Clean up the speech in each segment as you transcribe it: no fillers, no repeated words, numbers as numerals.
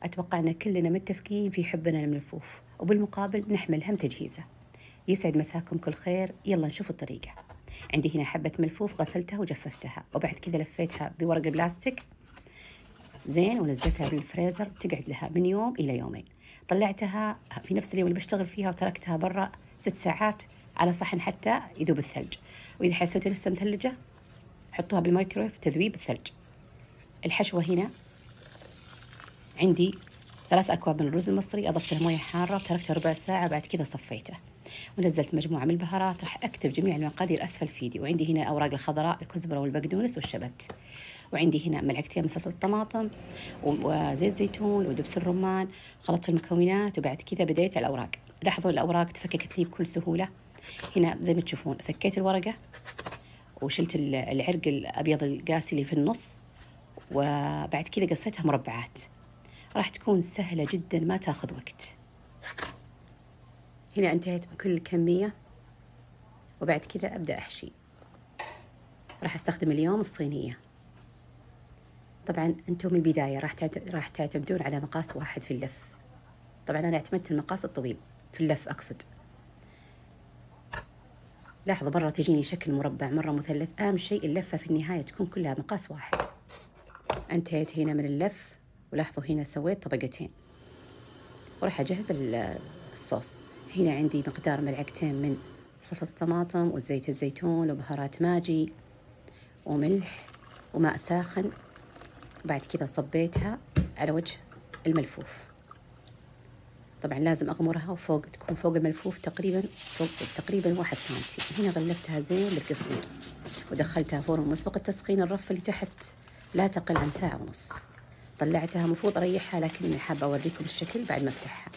أتوقع أن كلنا متفقين في حبنا للملفوف، وبالمقابل نحمل هم تجهيزه. يسعد مساكم كل خير. يلا نشوف الطريقة. عندي هنا حبة ملفوف غسلتها وجففتها، وبعد كذا لفيتها بورق البلاستيك زين ونزلتها بالفريزر تقعد لها من يوم إلى يومين. طلعتها في نفس اليوم اللي بشتغل فيها وتركتها برا 6 ساعات على صحن حتى يذوب الثلج. وإذا حسيتوا لسه مثلجة حطوها بالمايكرويف تذويب الثلج. الحشوة هنا عندي 3 أكواب من الرز المصري، أضفت له موية حارة وتركته ربع ساعة، بعد كذا صفيته ونزلت مجموعة من البهارات. راح أكتب جميع المقادير أسفل فيديو. وعندي هنا أوراق الخضراء، الكزبرة والبقدونس والشبت. وعندي هنا ملعقتين من صلصة الطماطم وزيت زيتون ودبس الرمان. خلطت المكونات وبعد كذا بديت على الأوراق. لاحظوا الأوراق تفككت لي بكل سهولة. هنا زي ما تشوفون فكيت الورقة وشلت العرق الأبيض القاسي اللي في النص، وبعد كذا قصيتها مربعات. راح تكون سهلة جدا ما تاخذ وقت. هنا انتهيت من كل الكمية، وبعد كذا أبدأ أحشي. راح أستخدم اليوم الصينية. طبعا أنتم من البداية راح تعتمدون على مقاس واحد في اللف. طبعا أنا اعتمدت المقاس الطويل في اللف أقصد. لاحظوا مرة تجيني شكل مربع مرة مثلث، أهم شيء اللفة في النهاية تكون كلها مقاس واحد. انتهيت هنا من اللف، ولاحظوا هنا سويت طبقتين. وراح أجهز الصوص. هنا عندي مقدار ملعقتين من صلصة الطماطم وزيت الزيتون وبهارات ماجي وملح وماء ساخن. بعد كذا صبيتها على وجه الملفوف. طبعا لازم أغمرها وفوق تكون فوق الملفوف تقريبا 1 سنتي. هنا غلفتها زين بالقصدير ودخلتها فرن مسبق التسخين الرف اللي تحت لا تقل عن 1.5 ساعة. طلعتها، مفروض أريحها لكني حابة أوريكم الشكل بعد ما أفتحها.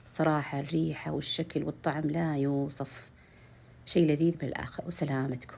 صراحة الريحة والشكل والطعم لا يوصف، شيء لذيذ بالآخر. وسلامتكم.